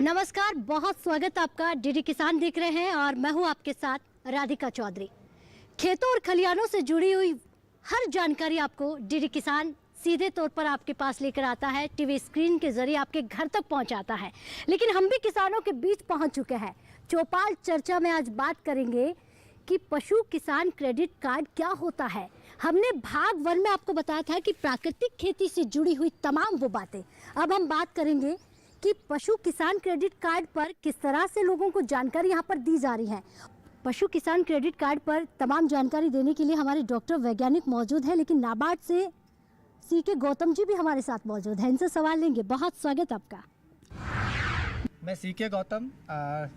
नमस्कार, बहुत स्वागत आपका। डीडी किसान देख रहे हैं और मैं हूं आपके साथ राधिका चौधरी। खेतों और खलिहानों से जुड़ी हुई हर जानकारी आपको डीडी किसान सीधे तौर पर आपके पास लेकर आता है, टीवी स्क्रीन के जरिए आपके घर तक पहुंचाता है। लेकिन हम भी किसानों के बीच पहुंच चुके हैं। चौपाल चर्चा में आज बात करेंगे कि पशु किसान क्रेडिट कार्ड क्या होता है। हमने भाग 1 में आपको बताया था कि प्राकृतिक खेती से जुड़ी हुई तमाम वो बातें। अब हम बात करेंगे कि पशु किसान क्रेडिट कार्ड पर किस तरह से लोगों को जानकारी यहाँ पर दी जा रही है। पशु किसान क्रेडिट कार्ड पर तमाम जानकारी देने के लिए हमारे डॉक्टर वैज्ञानिक मौजूद हैं, लेकिन नाबार्ड से सीके गौतम जी भी हमारे साथ मौजूद हैं। इनसे सवाल लेंगे। बहुत स्वागत आपका। मैं सीके गौतम,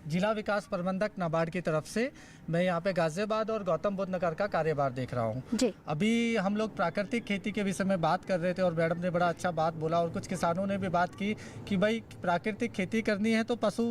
जिला विकास प्रबंधक नाबार्ड की तरफ से। मैं यहाँ पे गाजियाबाद और गौतम बुद्ध नगर का कार्यभार देख रहा हूँ जी। अभी हम लोग प्राकृतिक खेती के विषय में बात कर रहे थे और मैडम ने बड़ा अच्छा बात बोला और कुछ किसानों ने भी बात की कि भाई प्राकृतिक खेती करनी है तो पशु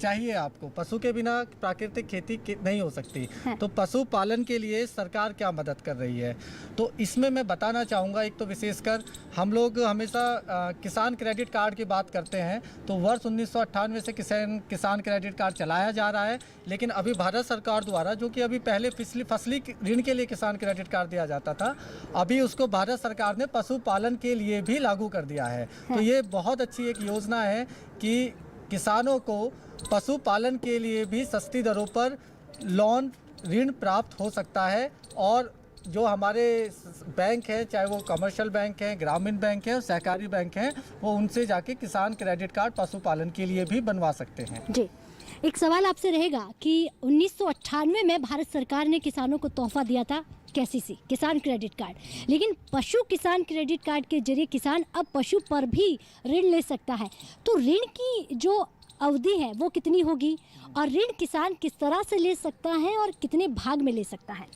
चाहिए आपको, पशु के बिना प्राकृतिक खेती नहीं हो सकती है। तो पशु पालन के लिए सरकार क्या मदद कर रही है, तो इसमें मैं बताना चाहूँगा। एक तो विशेषकर हम लोग हमेशा किसान क्रेडिट कार्ड की बात करते हैं, तो वर्ष 1998 से किसान क्रेडिट कार्ड चलाया जा रहा है। लेकिन अभी भारत सरकार द्वारा, जो कि अभी पहले फसली ऋण के लिए किसान क्रेडिट कार्ड दिया जाता था, अभी उसको भारत सरकार ने पशुपालन के लिए भी लागू कर दिया है। तो ये बहुत अच्छी एक योजना है कि किसानों को पशुपालन के लिए भी सस्ती दरों पर लोन ऋण प्राप्त हो सकता है। और जो हमारे बैंक हैं, चाहे वो कमर्शियल बैंक हैं, ग्रामीण बैंक हैं और सहकारी बैंक हैं, वो उनसे जाके किसान क्रेडिट कार्ड पशुपालन के लिए भी बनवा सकते हैं जी। एक सवाल आपसे रहेगा कि 1998 में भारत सरकार ने किसानों को तोहफा दिया था केसीसी किसान क्रेडिट कार्ड, लेकिन पशु किसान क्रेडिट कार्ड के जरिए किसान अब पशु पर भी ऋण ले सकता है। तो ऋण की जो अवधि है वो कितनी होगी और ऋण किसान किस तरह से ले सकता है और कितने भाग में ले सकता है?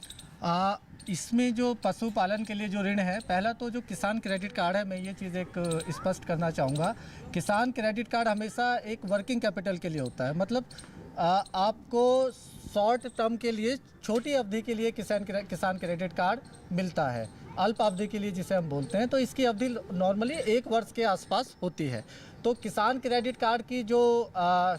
इसमें जो पशुपालन के लिए जो ऋण है, पहला तो जो किसान क्रेडिट कार्ड है, मैं ये चीज़ एक स्पष्ट करना चाहूँगा। किसान क्रेडिट कार्ड हमेशा एक वर्किंग कैपिटल के लिए होता है। मतलब आपको शॉर्ट टर्म के लिए, छोटी अवधि के लिए किसान क्रेडिट कार्ड मिलता है, अल्प अवधि के लिए जिसे हम बोलते हैं। तो इसकी अवधि नॉर्मली 1 वर्ष के आसपास होती है। तो किसान क्रेडिट कार्ड की जो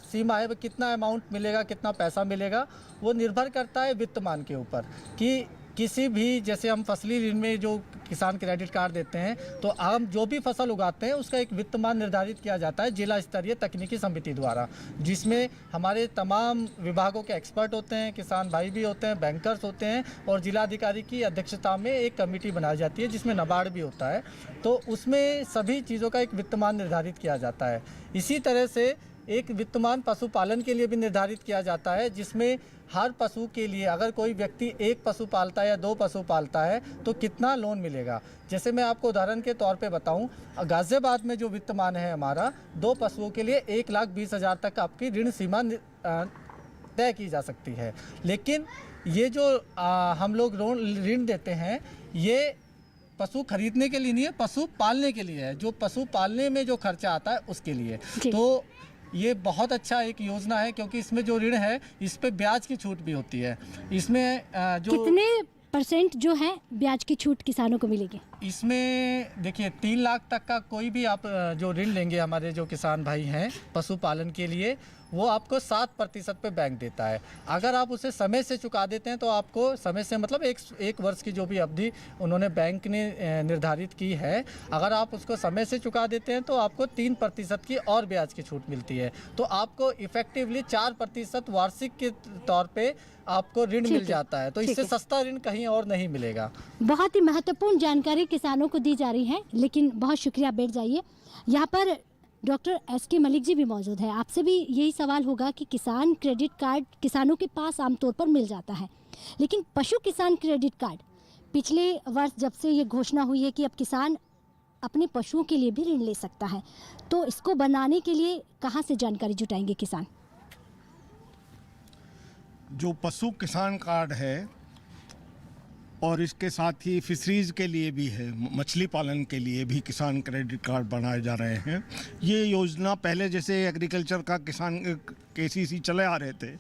सीमा है, वो कितना अमाउंट मिलेगा, कितना पैसा मिलेगा, वो निर्भर करता है वित्तमान के ऊपर। कि किसी भी, जैसे हम फसली ऋण में जो किसान क्रेडिट कार्ड देते हैं, तो हम जो भी फसल उगाते हैं उसका एक वित्तमान निर्धारित किया जाता है जिला स्तरीय तकनीकी समिति द्वारा, जिसमें हमारे तमाम विभागों के एक्सपर्ट होते हैं, किसान भाई भी होते हैं, बैंकर्स होते हैं, और जिलाधिकारी की अध्यक्षता में एक कमेटी बनाई जाती है जिसमें नाबार्ड भी होता है। तो उसमें सभी चीज़ों का एक वित्तमान निर्धारित किया जाता है। इसी तरह से एक वित्तमान पशुपालन के लिए भी निर्धारित किया जाता है, जिसमें हर पशु के लिए, अगर कोई व्यक्ति 1 पशु पालता है या 2 पशु पालता है, तो कितना लोन मिलेगा। जैसे मैं आपको उदाहरण के तौर पे बताऊं, गाजियाबाद में जो वित्तमान है हमारा, 2 पशुओं के लिए 1,20,000 तक आपकी ऋण सीमा तय की जा सकती है। लेकिन ये जो हम लोग ऋण देते हैं, ये पशु खरीदने के लिए नहीं है, पशु पालने के लिए है। जो पशु पालने में जो खर्चा आता है उसके लिए। तो ये बहुत अच्छा एक योजना है, क्योंकि इसमें जो ऋण है इस पे ब्याज की छूट भी होती है। इसमें जो कितने % जो है ब्याज की छूट किसानों को मिलेगी? इसमें देखिए 3 लाख तक का कोई भी आप जो ऋण लेंगे, हमारे जो किसान भाई हैं पशुपालन के लिए, वो आपको 7% पे बैंक देता है। अगर आप उसे समय से चुका देते हैं तो आपको समय से, मतलब एक वर्ष की जो भी अवधि उन्होंने बैंक ने निर्धारित की है, अगर आप उसको समय से चुका देते हैं तो आपको 3% की और ब्याज की छूट मिलती है। तो आपको इफेक्टिवली 4% वार्षिक के तौर पे आपको ऋण मिल जाता है। तो इससे सस्ता ऋण कहीं और नहीं मिलेगा। बहुत ही महत्वपूर्ण जानकारी किसानों को दी जा रही है, लेकिन बहुत शुक्रिया। बैठ जाइए। यहाँ पर डॉक्टर SK मलिक जी भी मौजूद है। आपसे भी यही सवाल होगा कि किसान क्रेडिट कार्ड किसानों के पास आमतौर पर मिल जाता है, लेकिन पशु किसान क्रेडिट कार्ड पिछले वर्ष जब से ये घोषणा हुई है कि अब किसान अपने पशुओं के लिए भी ऋण ले सकता है, तो इसको बनाने के लिए कहाँ से जानकारी जुटाएंगे किसान? जो पशु किसान कार्ड है और इसके साथ ही फिशरीज के लिए भी है, मछली पालन के लिए भी किसान क्रेडिट कार्ड बनाए जा रहे हैं। ये योजना पहले जैसे एग्रीकल्चर का किसान KCC चले आ रहे थे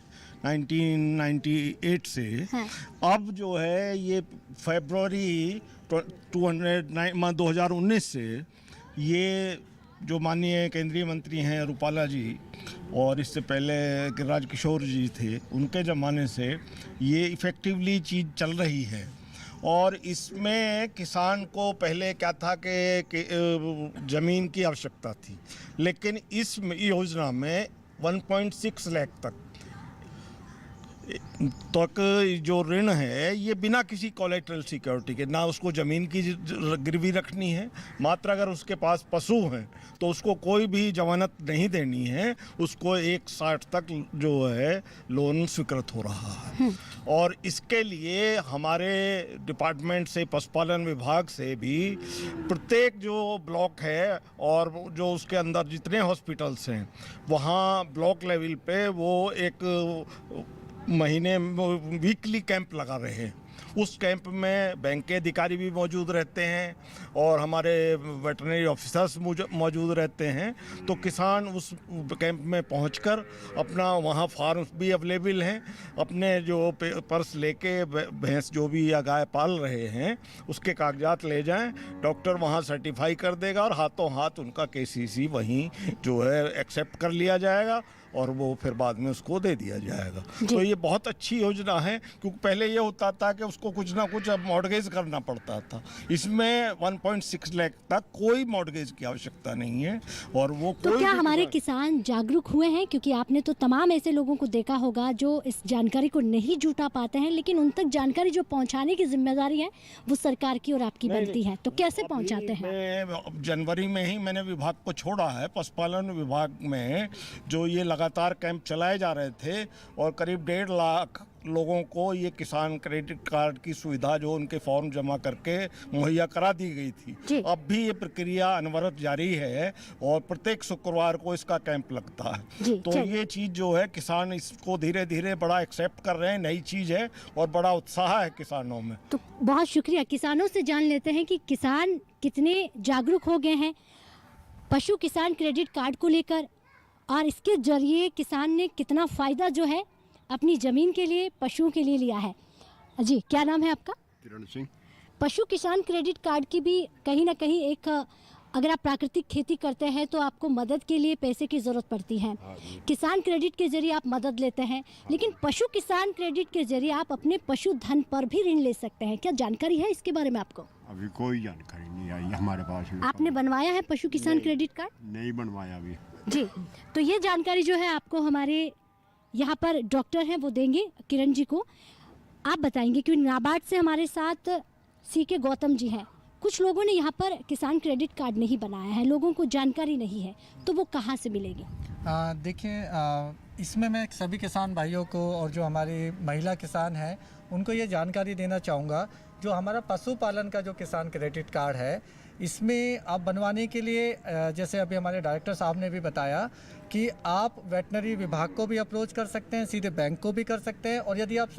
1998 से, अब जो है ये फरवरी 2019 से ये जो माननीय केंद्रीय मंत्री हैं रूपाला जी और इससे पहले गिरिराज किशोर जी थे, उनके ज़माने से ये इफ़ेक्टिवली चीज़ चल रही है। और इसमें किसान को पहले क्या था कि ज़मीन की आवश्यकता थी, लेकिन इस योजना में 1.6 लाख तक जो ऋण है ये बिना किसी कोलेटरल सिक्योरिटी के, ना उसको ज़मीन की गिरवी रखनी है, मात्र अगर उसके पास पशु हैं तो उसको कोई भी जमानत नहीं देनी है, उसको 1.60 तक जो है लोन स्वीकृत हो रहा है। और इसके लिए हमारे डिपार्टमेंट से, पशुपालन विभाग से भी प्रत्येक जो ब्लॉक है और जो उसके अंदर जितने हॉस्पिटल्स हैं वहाँ ब्लॉक लेवल पे वो एक महीने वीकली कैंप लगा रहे हैं। उस कैंप में बैंक के अधिकारी भी मौजूद रहते हैं और हमारे वेटरनरी ऑफिसर्स मौजूद रहते हैं। तो किसान उस कैंप में पहुंचकर अपना वहां फार्म भी अवेलेबल हैं, अपने जो पर्स लेके भैंस जो भी या गाय पाल रहे हैं उसके कागजात ले जाएं, डॉक्टर वहां सर्टिफाई कर देगा और हाथों हाथ उनका केसीसी वहीं जो है एक्सेप्ट कर लिया जाएगा और वो फिर बाद में उसको दे दिया जाएगा। तो ये बहुत अच्छी योजना है, क्योंकि पहले ये होता था कि उसको कुछ ना कुछ मॉर्गेज करना पड़ता था। इसमें 1.6 लाख तक कोई मॉर्गेज की आवश्यकता नहीं है। और वो तो क्या हमारे किसान जागरूक हुए हैं? क्योंकि आपने तो तमाम ऐसे लोगों को देखा होगा जो इस जानकारी को नहीं जुटा पाते हैं, लेकिन उन तक जानकारी जो पहुँचाने की जिम्मेदारी है वो सरकार की और आपकी बनती है। तो कैसे पहुँचाते हैं? जनवरी में ही मैंने विभाग को छोड़ा है, पशुपालन विभाग में जो ये लगातार कैंप चलाए जा रहे थे और करीब 1.5 लाख लोगों को ये किसान क्रेडिट कार्ड की सुविधा जो उनके फॉर्म जमा करके मुहैया करा दी गई थी। अब भी ये प्रक्रिया अनवरत जारी है और प्रत्येक शुक्रवार को इसका कैंप लगता है। तो ये चीज़ जो है किसान इसको धीरे धीरे बड़ा एक्सेप्ट कर रहे हैं, नई चीज़ है और बड़ा उत्साह है किसानों में। तो बहुत शुक्रिया। किसानों से जान लेते हैं कि किसान कितने जागरूक हो गए हैं पशु किसान क्रेडिट कार्ड को लेकर, और इसके जरिए किसान ने कितना फ़ायदा जो है अपनी ज़मीन के लिए, पशुओं के लिए लिया है। जी, क्या नाम है आपका? किरण सिंह। पशु किसान क्रेडिट कार्ड की भी कहीं ना कहीं एक, अगर आप प्राकृतिक खेती करते हैं तो आपको मदद के लिए पैसे की ज़रूरत पड़ती है। किसान क्रेडिट के जरिए आप मदद लेते हैं, लेकिन पशु किसान क्रेडिट के जरिए आप अपने पशुधन पर भी ऋण ले सकते हैं। क्या जानकारी है इसके बारे में आपको? अभी कोई जानकारी नहीं आई हमारे पास। आपने बनवाया है पशु किसान क्रेडिट कार्ड? नहीं बनवाया अभी। जी, तो ये जानकारी जो है आपको हमारे यहाँ पर डॉक्टर हैं वो देंगे, किरण जी को। आप बताएंगे कि नाबार्ड से हमारे साथ सीके गौतम जी हैं। कुछ लोगों ने यहाँ पर किसान क्रेडिट कार्ड नहीं बनाया है, लोगों को जानकारी नहीं है, तो वो कहाँ से मिलेगी? देखिए, इसमें मैं सभी किसान भाइयों को और जो हमारी महिला किसान हैं उनको ये जानकारी देना चाहूँगा, जो हमारा पशुपालन का जो किसान क्रेडिट कार्ड है इसमें आप बनवाने के लिए जैसे अभी हमारे डायरेक्टर साहब ने भी बताया कि आप वेटनरी विभाग को भी अप्रोच कर सकते हैं, सीधे बैंक को भी कर सकते हैं, और यदि आप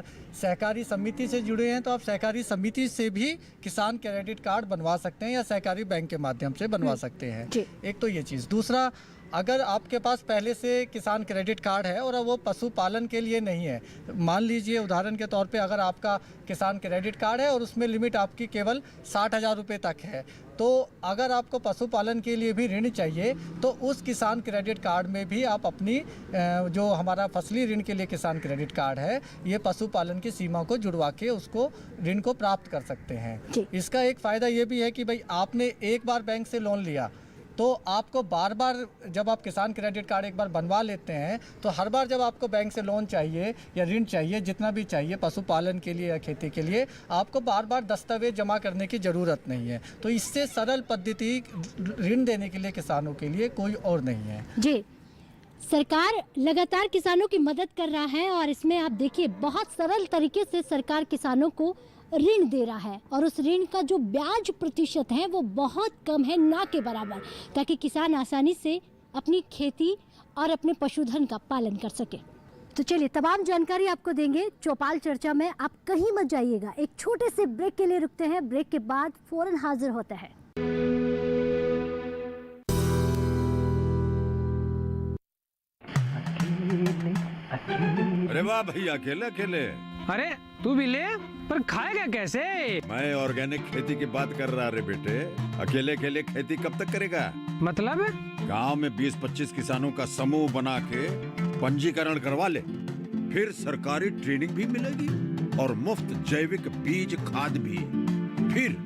सहकारी समिति से जुड़े हैं तो आप सहकारी समिति से भी किसान क्रेडिट कार्ड बनवा सकते हैं या सहकारी बैंक के माध्यम से बनवा सकते हैं। एक तो ये चीज़। दूसरा, अगर आपके पास पहले से किसान क्रेडिट कार्ड है और वो पशुपालन के लिए नहीं है, मान लीजिए उदाहरण के तौर पे अगर आपका किसान क्रेडिट कार्ड है और उसमें लिमिट आपकी केवल 60,000 रुपये तक है, तो अगर आपको पशुपालन के लिए भी ऋण चाहिए तो उस किसान क्रेडिट कार्ड में भी आप अपनी जो हमारा फसली ऋण के लिए किसान क्रेडिट कार्ड है, ये पशुपालन की सीमा को जुड़वा के उसको ऋण को प्राप्त कर सकते हैं। इसका एक फ़ायदा ये भी है कि भाई आपने एक बार बैंक से लोन लिया तो आपको बार बार, जब आप किसान क्रेडिट कार्ड एक बार बनवा लेते हैं तो हर बार जब आपको बैंक से लोन चाहिए या ऋण चाहिए, जितना भी चाहिए पशुपालन के लिए या खेती के लिए, आपको बार बार दस्तावेज जमा करने की ज़रूरत नहीं है। तो इससे सरल पद्धति ऋण देने के लिए किसानों के लिए कोई और नहीं है। जी, सरकार लगातार किसानों की मदद कर रहा है और इसमें आप देखिए बहुत सरल तरीके से सरकार किसानों को ऋण दे रहा है, और उस ऋण का जो ब्याज प्रतिशत है वो बहुत कम है, ना के बराबर, ताकि किसान आसानी से अपनी खेती और अपने पशुधन का पालन कर सके। तो चलिए, तमाम जानकारी आपको देंगे चौपाल चर्चा में, आप कहीं मत जाइएगा। एक छोटे से ब्रेक के लिए रुकते हैं, ब्रेक के बाद फौरन हाजिर होता है। अरे वाह भैया, अकेले अकेले। अरे तू भी ले, पर खाएगा कैसे? मैं ऑर्गेनिक खेती की बात कर रहा रे बेटे। अकेले अकेले खेती कब तक करेगा? मतलब गांव में 20-25 किसानों का समूह बना के पंजीकरण करवा ले, फिर सरकारी ट्रेनिंग भी मिलेगी और मुफ्त जैविक बीज खाद भी। फिर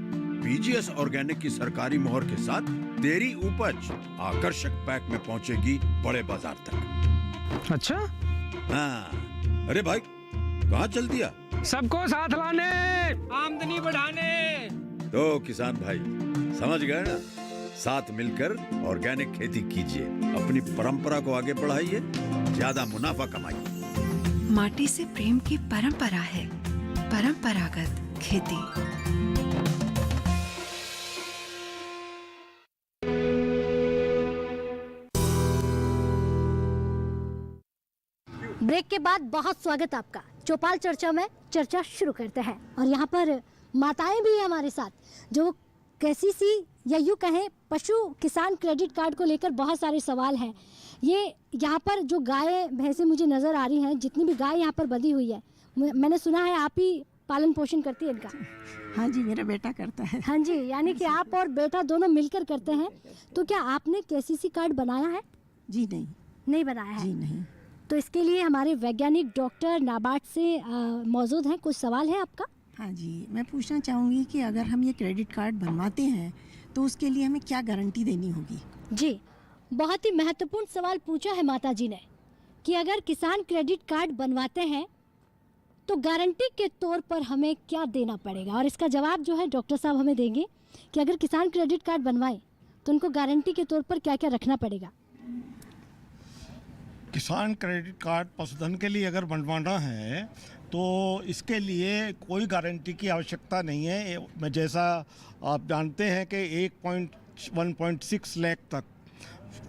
पीजीएस ऑर्गेनिक की सरकारी मोहर के साथ तेरी उपज आकर्षक पैक में पहुंचेगी बड़े बाजार तक। अच्छा, हाँ, अरे भाई कहाँ चल दिया? सबको साथ लाने, आमदनी बढ़ाने। तो किसान भाई समझ गए ना, साथ मिलकर ऑर्गेनिक खेती कीजिए, अपनी परंपरा को आगे बढ़ाइए, ज्यादा मुनाफा कमाइए। माटी से प्रेम की परंपरा है परंपरागत खेती। ब्रेक के बाद बहुत स्वागत आपका। चौपाल चर्चा में चर्चा शुरू करते हैं और यहाँ पर माताएं भी हैं हमारे साथ, जो केसीसी या यूँ कहें पशु किसान क्रेडिट कार्ड को लेकर बहुत सारे सवाल हैं। ये यहाँ पर जो गाय भैंसें मुझे नज़र आ रही हैं, जितनी भी गाय यहाँ पर बंधी हुई है, मैंने सुना है आप ही पालन पोषण करती है इनका? हाँ जी, मेरा बेटा करता है। हाँ जी, यानी कि आप और बेटा दोनों मिलकर करते हैं। तो क्या आपने केसीसी कार्ड बनाया है? जी नहीं। नहीं बनाया है? जी नहीं। तो इसके लिए हमारे वैज्ञानिक डॉक्टर नाबार्ड से मौजूद हैं। कुछ सवाल है आपका? हाँ जी, मैं पूछना चाहूँगी कि अगर हम ये क्रेडिट कार्ड बनवाते हैं तो उसके लिए हमें क्या गारंटी देनी होगी? जी, बहुत ही महत्वपूर्ण सवाल पूछा है माता जी ने कि अगर किसान क्रेडिट कार्ड बनवाते हैं तो गारंटी के तौर पर हमें क्या देना पड़ेगा, और इसका जवाब जो है डॉक्टर साहब हमें देंगे कि अगर किसान क्रेडिट कार्ड बनवाएं तो उनको गारंटी के तौर पर क्या क्या रखना पड़ेगा। किसान क्रेडिट कार्ड पशुधन के लिए अगर बनवाना है तो इसके लिए कोई गारंटी की आवश्यकता नहीं है। मैं जैसा आप जानते हैं कि 1.6 लाख तक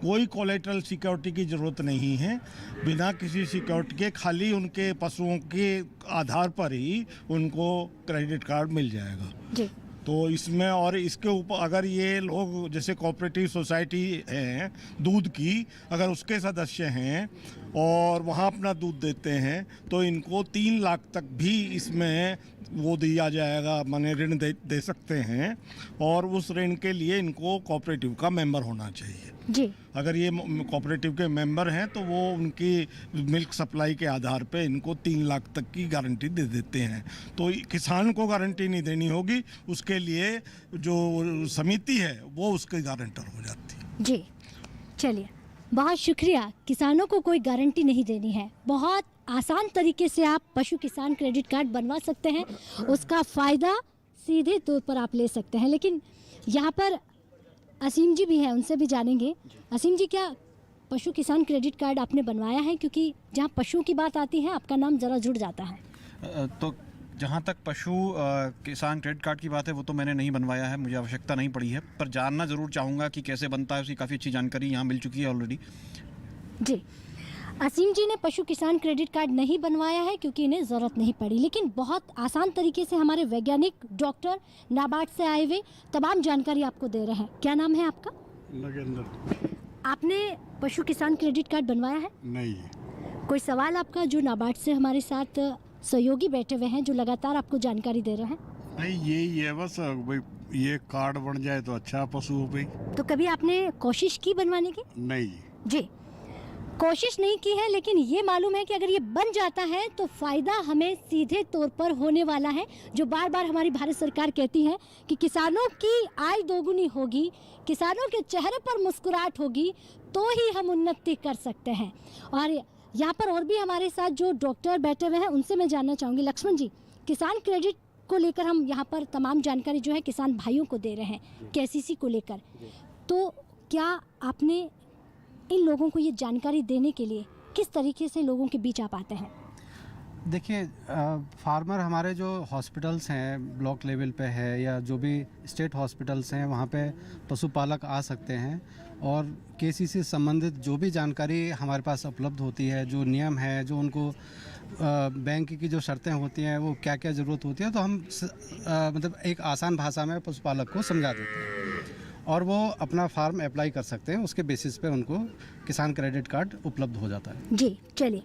कोई कोलेटरल सिक्योरिटी की ज़रूरत नहीं है। बिना किसी सिक्योरिटी के खाली उनके पशुओं के आधार पर ही उनको क्रेडिट कार्ड मिल जाएगा जी। तो इसमें और इसके ऊपर अगर ये लोग जैसे कोऑपरेटिव सोसाइटी है दूध की, अगर उसके सदस्य हैं और वहाँ अपना दूध देते हैं तो इनको 3 लाख तक भी इसमें वो दिया जाएगा, माने ऋण दे सकते हैं। और उस ऋण के लिए इनको कोऑपरेटिव का मेंबर होना चाहिए जी। अगर ये कोऑपरेटिव के मेंबर हैं तो वो उनकी मिल्क सप्लाई के आधार पे इनको 3 लाख तक की गारंटी दे देते हैं। तो किसान को गारंटी नहीं देनी होगी, उसके लिए जो समिति है वो उसके गारंटर हो जाती है। जी, चलिए बहुत शुक्रिया। किसानों को कोई गारंटी नहीं देनी है, बहुत आसान तरीके से आप पशु किसान क्रेडिट कार्ड बनवा सकते हैं, उसका फ़ायदा सीधे तौर पर आप ले सकते हैं। लेकिन यहाँ पर असीम जी भी हैं, उनसे भी जानेंगे। असीम जी, क्या पशु किसान क्रेडिट कार्ड आपने बनवाया है? क्योंकि जहाँ पशुओं की बात आती है आपका नाम ज़रा जुड़ जाता है। तो जहाँ तक पशु किसान क्रेडिट कार्ड की बात है वो तो मैंने नहीं बनवाया है, मुझे आवश्यकता नहीं पड़ी है, पर जानना ज़रूर चाहूँगा कि कैसे बनता है। उसकी काफ़ी अच्छी जानकारी यहाँ मिल चुकी है ऑलरेडी। जी, असीम जी ने पशु किसान क्रेडिट कार्ड नहीं बनवाया है क्योंकि इन्हें ज़रूरत नहीं पड़ी, लेकिन बहुत आसान तरीके से हमारे वैज्ञानिक डॉक्टर नाबार्ड से आए हुए तमाम जानकारी आपको दे रहे हैं। क्या नाम है आपका? नगेंद्र। आपने पशु किसान क्रेडिट कार्ड बनवाया है? नहीं। कोई सवाल आपका? जो नाबार्ड से हमारे साथ सहयोगी बैठे हुए हैं जो लगातार आपको जानकारी दे रहे हैं। नहीं, यही है बस भाई, ये कार्ड बन जाए तो अच्छा पशुओं पे। तो कभी आपने कोशिश की बनवाने की? नहीं जी, कोशिश नहीं की है, लेकिन ये मालूम है कि अगर ये बन जाता है तो फ़ायदा हमें सीधे तौर पर होने वाला है। जो बार बार हमारी भारत सरकार कहती है कि किसानों की आय दोगुनी होगी, किसानों के चेहरे पर मुस्कुराहट होगी तो ही हम उन्नति कर सकते हैं। और यहाँ पर और भी हमारे साथ जो डॉक्टर बैठे हुए हैं उनसे मैं जानना चाहूँगी। लक्ष्मण जी, किसान क्रेडिट को लेकर हम यहाँ पर तमाम जानकारी जो है किसान भाइयों को दे रहे हैं केसीसी को लेकर, तो क्या आपने इन लोगों को ये जानकारी देने के लिए किस तरीके से लोगों के बीच आप आते हैं? देखिए, फार्मर हमारे जो हॉस्पिटल्स हैं ब्लॉक लेवल पे है या जो भी स्टेट हॉस्पिटल्स हैं वहाँ पे पशुपालक आ सकते हैं और केसीसी से संबंधित जो भी जानकारी हमारे पास उपलब्ध होती है, जो नियम है, जो उनको बैंक की जो शर्तें होती हैं, वो क्या क्या ज़रूरत होती है, तो हम मतलब एक आसान भाषा में पशुपालक को समझा देते हैं और वो अपना फार्म अप्लाई कर सकते हैं। उसके बेसिस पे उनको किसान क्रेडिट कार्ड उपलब्ध हो जाता है। जी, चलिए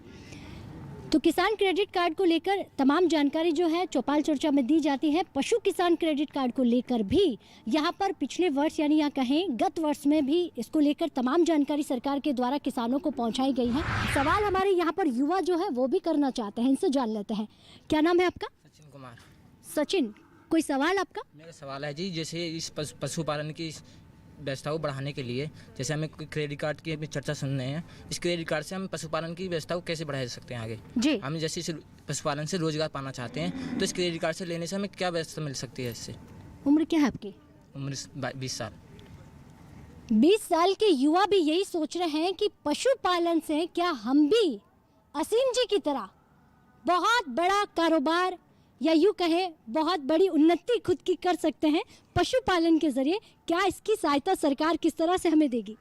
तो किसान क्रेडिट कार्ड को लेकर तमाम जानकारी जो है चौपाल चर्चा में दी जाती है। पशु किसान क्रेडिट कार्ड को लेकर भी यहाँ पर पिछले वर्ष यानी या कहें गत वर्ष में भी इसको लेकर तमाम जानकारी सरकार के द्वारा किसानों को पहुँचाई गई है। सवाल हमारे यहाँ पर युवा जो है वो भी करना चाहते हैं, इनसे जान लेते हैं। क्या नाम है आपका? सचिन कुमार। सचिन, कोई सवाल आपका? मेरा सवाल है जी, जैसे इस पशुपालन की व्यवस्था को बढ़ाने के लिए, जैसे हमें क्रेडिट कार्ड की अभी चर्चा सुन रहे हैं, इस क्रेडिट कार्ड से हम पशुपालन की व्यवस्था को कैसे बढ़ा सकते हैं आगे जी? हम जैसे इस पशुपालन से रोजगार पाना चाहते हैं, तो इस क्रेडिट कार्ड से लेने से हमें क्या व्यवस्था मिल सकती है इससे? उम्र क्या है आपकी? उम्र 20 साल। 20 साल के युवा भी यही सोच रहे हैं कि पशुपालन से क्या हम भी असीम जी की तरह बहुत बड़ा कारोबार या यूँ कहें बहुत बड़ी उन्नति खुद की कर सकते हैं पशुपालन के जरिए। क्या इसकी सहायता सरकार किस तरह से हमें देगी?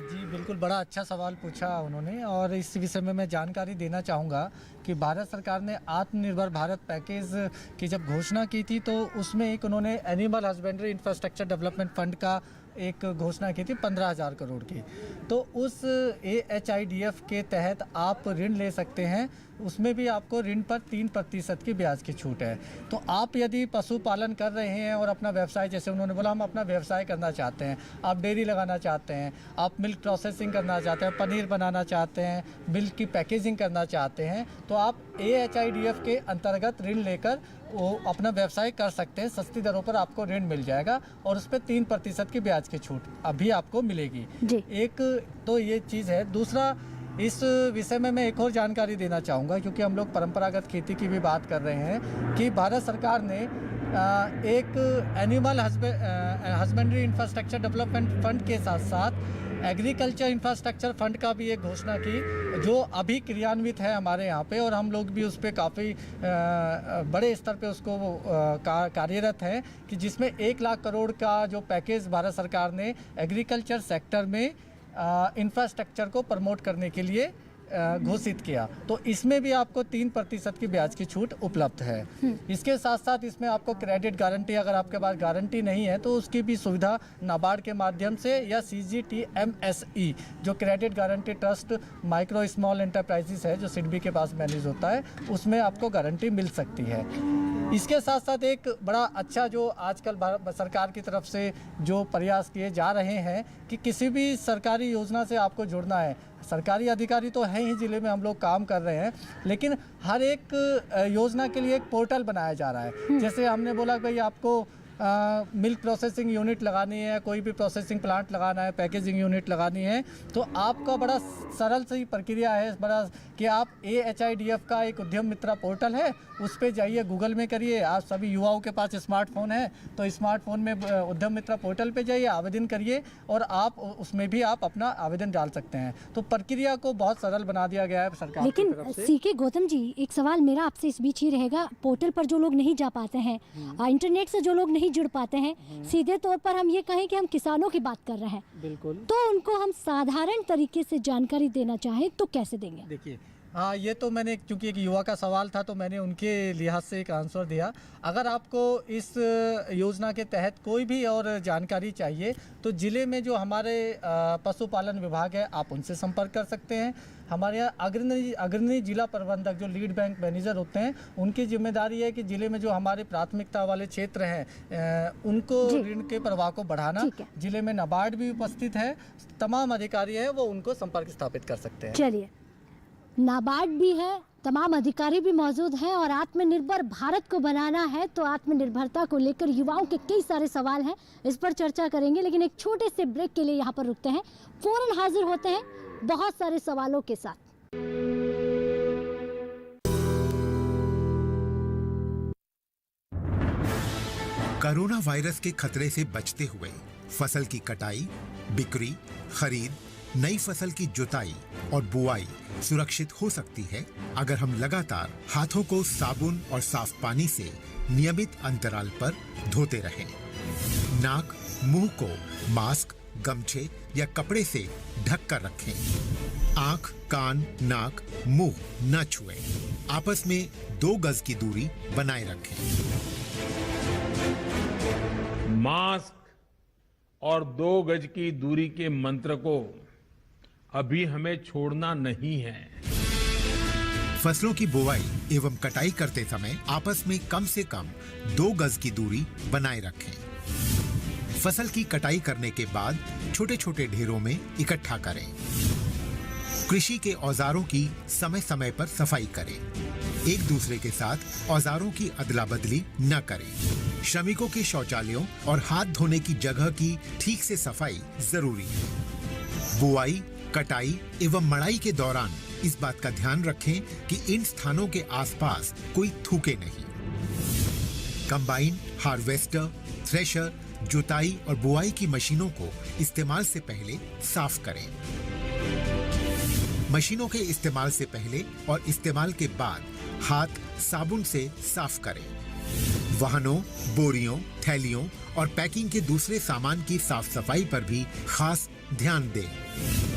जी बिल्कुल, बड़ा अच्छा सवाल पूछा उन्होंने और इस विषय में मैं जानकारी देना चाहूँगा कि भारत सरकार ने आत्मनिर्भर भारत पैकेज की जब घोषणा की थी तो उसमें एक उन्होंने animal husbandry infrastructure development fund का एक घोषणा की थी 15,000 करोड़ की। तो उस AHIDF के तहत आप ऋण ले सकते हैं, उसमें भी आपको ऋण पर 3% की ब्याज की छूट है। तो आप यदि पशुपालन कर रहे हैं और अपना व्यवसाय, जैसे उन्होंने बोला हम अपना व्यवसाय करना चाहते हैं, आप डेयरी लगाना चाहते हैं, आप मिल्क प्रोसेसिंग करना चाहते हैं, पनीर बनाना चाहते हैं, मिल्क की पैकेजिंग करना चाहते हैं, तो आप AHIDF के अंतर्गत ऋण लेकर वो अपना व्यवसाय कर सकते हैं। सस्ती दरों पर आपको ऋण मिल जाएगा और उस पर 3% की ब्याज की छूट अभी आपको मिलेगी जी। एक तो ये चीज़ है। दूसरा, इस विषय में मैं एक और जानकारी देना चाहूँगा, क्योंकि हम लोग परंपरागत खेती की भी बात कर रहे हैं कि भारत सरकार ने एक animal husbandry infrastructure development fund के साथ साथ एग्रीकल्चर इंफ्रास्ट्रक्चर फंड का भी एक घोषणा की, जो अभी क्रियान्वित है हमारे यहाँ पे और हम लोग भी उस पर काफ़ी बड़े स्तर पे उसको कार्यरत हैं, कि जिसमें 1 लाख करोड़ का जो पैकेज भारत सरकार ने एग्रीकल्चर सेक्टर में इंफ्रास्ट्रक्चर को प्रमोट करने के लिए घोषित किया। तो इसमें भी आपको 3% की ब्याज की छूट उपलब्ध है। इसके साथ साथ इसमें आपको क्रेडिट गारंटी, अगर आपके पास गारंटी नहीं है तो उसकी भी सुविधा नाबार्ड के माध्यम से या CGTMSE जो credit guarantee trust micro small enterprises है जो सिडबी के पास मैनेज होता है, उसमें आपको गारंटी मिल सकती है। इसके साथ साथ एक बड़ा अच्छा जो आजकल भारत सरकार की तरफ से जो प्रयास किए जा रहे हैं कि किसी भी सरकारी योजना से आपको जुड़ना है, सरकारी अधिकारी तो हैं ही ज़िले में, हम लोग काम कर रहे हैं, लेकिन हर एक योजना के लिए एक पोर्टल बनाया जा रहा है। जैसे हमने बोला भाई आपको मिल्क प्रोसेसिंग यूनिट लगानी है, कोई भी प्रोसेसिंग प्लांट लगाना है, पैकेजिंग यूनिट लगानी है, तो आपका बड़ा सरल सी प्रक्रिया है बड़ा कि आप AHIDF का एक उद्यम मित्रा पोर्टल है, उस पर जाइए, गूगल में करिए। आप सभी युवाओं के पास स्मार्टफोन है तो स्मार्टफोन में उद्यम मित्रा पोर्टल पे जाइए, आवेदन करिए और आप उसमें भी आप अपना आवेदन डाल सकते हैं। तो प्रक्रिया को बहुत सरल बना दिया गया है सरकार की तरफ से। लेकिन CK गौतम जी, एक सवाल मेरा आपसे इस बीच ही रहेगा, पोर्टल पर जो लोग नहीं जा पाते हैं, इंटरनेट से जो लोग नहीं जुड़ पाते हैं, सीधे तौर पर हम ये कहें कि हम किसानों की बात कर रहे हैं, बिल्कुल, तो उनको हम साधारण तरीके से जानकारी देना चाहें तो कैसे देंगे? देखिए, हाँ, ये तो मैंने, क्योंकि एक युवा का सवाल था तो मैंने उनके लिहाज से एक आंसर दिया। अगर आपको इस योजना के तहत कोई भी और जानकारी चाहिए तो ज़िले में जो हमारे पशुपालन विभाग है आप उनसे संपर्क कर सकते हैं। हमारे यहाँ अग्रणी जिला प्रबंधक जो लीड बैंक मैनेजर होते हैं, उनकी जिम्मेदारी है कि ज़िले में जो हमारे प्राथमिकता वाले क्षेत्र हैं उनको ऋण के प्रवाह को बढ़ाना। ज़िले में नाबार्ड भी उपस्थित है, तमाम अधिकारी हैं, वो उनको संपर्क स्थापित कर सकते हैं। चलिए, नाबार्ड भी है, तमाम अधिकारी भी मौजूद हैं और आत्मनिर्भर भारत को बनाना है तो आत्मनिर्भरता को लेकर युवाओं के कई सारे सवाल हैं, इस पर चर्चा करेंगे। लेकिन एक छोटे से ब्रेक के लिए यहाँ पर रुकते हैं, फौरन हाजिर होते हैं बहुत सारे सवालों के साथ। कोरोना वायरस के खतरे से बचते हुए फसल की कटाई, बिक्री, खरीद, नई फसल की जुताई और बुआई सुरक्षित हो सकती है अगर हम लगातार हाथों को साबुन और साफ पानी से नियमित अंतराल पर धोते रहें। नाक, मुंह को मास्क, गमछे या कपड़े से ढक कर रखें। आंख, कान, नाक, मुंह न छुएं। आपस में 2 गज की दूरी बनाए रखें। मास्क और 2 गज की दूरी के मंत्र को अभी हमें छोड़ना नहीं है। फसलों की बुवाई एवं कटाई करते समय आपस में कम से कम 2 गज की दूरी बनाए रखें। फसल की कटाई करने के बाद छोटे छोटे ढेरों में इकट्ठा करें। कृषि के औजारों की समय समय पर सफाई करें। एक दूसरे के साथ औजारों की अदला बदली न करें। श्रमिकों के शौचालयों और हाथ धोने की जगह की ठीक से सफाई जरूरी है। बुआई, कटाई एवं मड़ाई के दौरान इस बात का ध्यान रखें कि इन स्थानों के आसपास कोई थूके नहीं। कंबाइन, हार्वेस्टर, थ्रेशर, जुताई और बुआई की मशीनों को इस्तेमाल से पहले साफ करें। मशीनों के इस्तेमाल से पहले और इस्तेमाल के बाद हाथ साबुन से साफ करें। वाहनों, बोरियों, थैलियों और पैकिंग के दूसरे सामान की साफ सफाई पर भी खास ध्यान दें।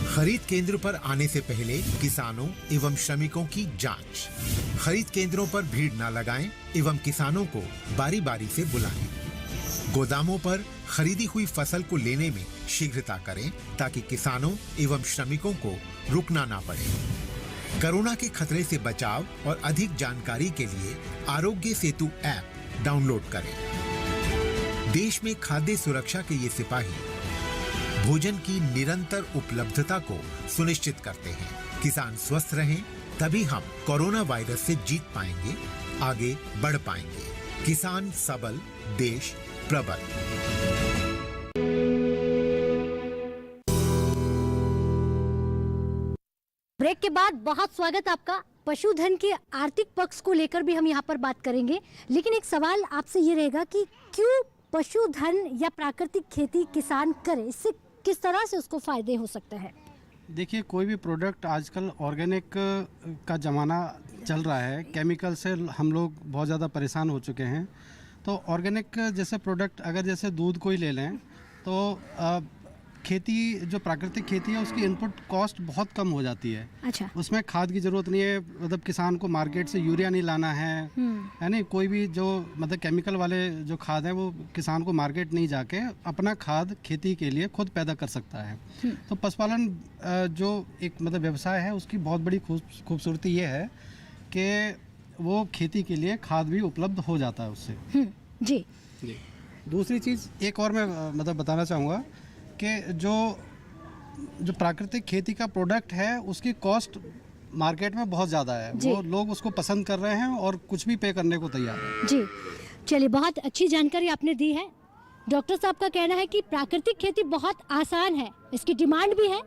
खरीद केंद्र पर आने से पहले किसानों एवं श्रमिकों की जांच। खरीद केंद्रों पर भीड़ न लगाएं एवं किसानों को बारी बारी से बुलाएं। गोदामों पर खरीदी हुई फसल को लेने में शीघ्रता करें ताकि किसानों एवं श्रमिकों को रुकना ना पड़े। कोरोना के खतरे से बचाव और अधिक जानकारी के लिए आरोग्य सेतु ऐप डाउनलोड करें। देश में खाद्य सुरक्षा के ये सिपाही भोजन की निरंतर उपलब्धता को सुनिश्चित करते हैं। किसान स्वस्थ रहें, तभी हम कोरोना वायरस से जीत पाएंगे, आगे बढ़ पाएंगे। किसान सबल, देश प्रबल। ब्रेक के बाद बहुत स्वागत आपका। पशुधन के आर्थिक पक्ष को लेकर भी हम यहाँ पर बात करेंगे, लेकिन एक सवाल आपसे ये रहेगा कि क्यों पशुधन या प्राकृतिक खेती किसान करे, इससे किस तरह से उसको फायदे हो सकते हैं? देखिए, कोई भी प्रोडक्ट आजकल ऑर्गेनिक का ज़माना चल रहा है। केमिकल से हम लोग बहुत ज़्यादा परेशान हो चुके हैं। तो ऑर्गेनिक जैसे प्रोडक्ट, अगर जैसे दूध को ही ले लें तो खेती, जो प्राकृतिक खेती है उसकी इनपुट कॉस्ट बहुत कम हो जाती है। अच्छा। उसमें खाद की ज़रूरत नहीं है, मतलब किसान को मार्केट से यूरिया नहीं लाना है नहीं, कोई भी जो मतलब केमिकल वाले जो खाद है वो किसान को मार्केट नहीं जाके अपना खाद खेती के लिए खुद पैदा कर सकता है। तो पशुपालन जो एक मतलब व्यवसाय है उसकी बहुत बड़ी खूबसूरती ये है कि वो खेती के लिए खाद भी उपलब्ध हो जाता है उससे। जी। दूसरी चीज़ एक और मैं मतलब बताना चाहूँगा कि जो प्राकृतिक खेती का प्रोडक्ट है उसकी कॉस्ट मार्केट में बहुत ज़्यादा है। वो लोग उसको पसंद कर रहे हैं और कुछ भी पे करने को तैयार है। जी, चलिए, बहुत अच्छी जानकारी आपने दी है। डॉक्टर साहब का कहना है कि प्राकृतिक खेती बहुत आसान है, इसकी डिमांड भी है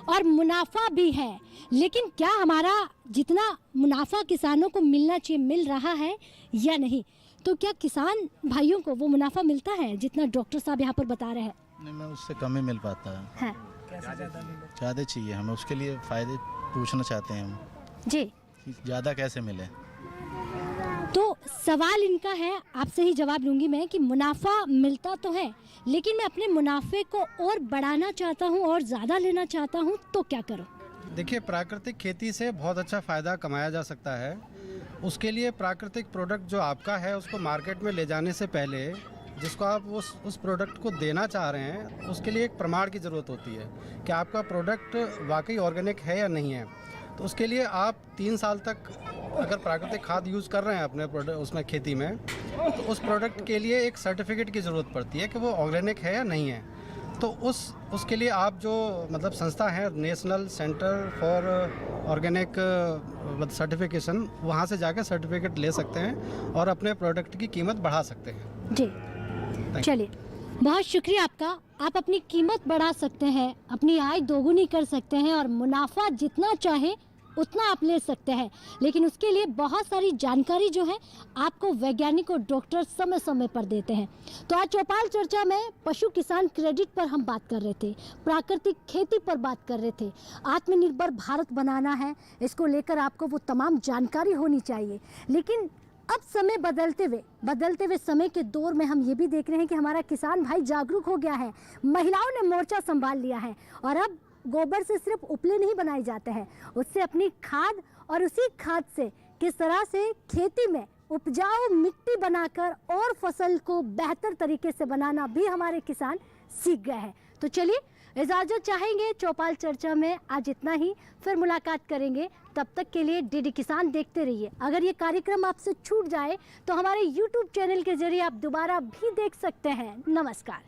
और मुनाफा भी है, लेकिन क्या हमारा जितना मुनाफा किसानों को मिलना चाहिए मिल रहा है या नहीं? तो क्या किसान भाइयों को वो मुनाफा मिलता है जितना डॉक्टर साहब यहाँ पर बता रहे हैं? नहीं, मैं उससे कम ही मिल पाता है। ज़्यादा चाहिए हमें, उसके लिए फ़ायदे पूछना चाहते हैं हम जी, ज़्यादा कैसे मिले। तो सवाल इनका है, आपसे ही जवाब लूँगी मैं, कि मुनाफा मिलता तो है लेकिन मैं अपने मुनाफे को और बढ़ाना चाहता हूँ और ज़्यादा लेना चाहता हूँ, तो क्या करूँ? देखिए, प्राकृतिक खेती से बहुत अच्छा फ़ायदा कमाया जा सकता है। उसके लिए प्राकृतिक प्रोडक्ट जो आपका है उसको मार्केट में ले जाने से पहले जिसको आप उस प्रोडक्ट को देना चाह रहे हैं उसके लिए एक प्रमाण की ज़रूरत होती है कि आपका प्रोडक्ट वाकई ऑर्गेनिक है या नहीं है। तो उसके लिए आप 3 साल तक अगर प्राकृतिक खाद यूज़ कर रहे हैं अपने प्रोडक्ट उसमें खेती में, तो उस प्रोडक्ट के लिए एक सर्टिफिकेट की ज़रूरत पड़ती है कि वो ऑर्गेनिक है या नहीं है। तो उसके लिए आप जो मतलब संस्था है national centre for organic certification, वहाँ से जाकर सर्टिफिकेट ले सकते हैं और अपने प्रोडक्ट की कीमत बढ़ा सकते हैं। जी, चलिए, बहुत शुक्रिया आपका। आप अपनी कीमत बढ़ा सकते हैं, अपनी आय दोगुनी कर सकते हैं और मुनाफा जितना चाहे उतना आप ले सकते हैं, लेकिन उसके लिए बहुत सारी जानकारी जो है आपको वैज्ञानिक और डॉक्टर समय समय पर देते हैं। तो आज चौपाल चर्चा में पशु किसान क्रेडिट पर हम बात कर रहे थे, प्राकृतिक खेती पर बात कर रहे थे। आत्मनिर्भर भारत बनाना है, इसको लेकर आपको वो तमाम जानकारी होनी चाहिए। लेकिन अब समय बदलते हुए समय के दौर में हम ये भी देख रहे हैं कि हमारा किसान भाई जागरूक हो गया है, महिलाओं ने मोर्चा संभाल लिया है और अब गोबर से सिर्फ उपले नहीं बनाए जाते हैं, उससे अपनी खाद और उसी खाद से किस तरह से खेती में उपजाऊ मिट्टी बनाकर और फसल को बेहतर तरीके से बनाना भी हमारे किसान सीख गए हैं। तो चलिए, इजाजत चाहेंगे चौपाल चर्चा में आज इतना ही, फिर मुलाकात करेंगे। तब तक के लिए डीडी किसान देखते रहिए। अगर ये कार्यक्रम आपसे छूट जाए तो हमारे YouTube चैनल के जरिए आप दोबारा भी देख सकते हैं। नमस्कार।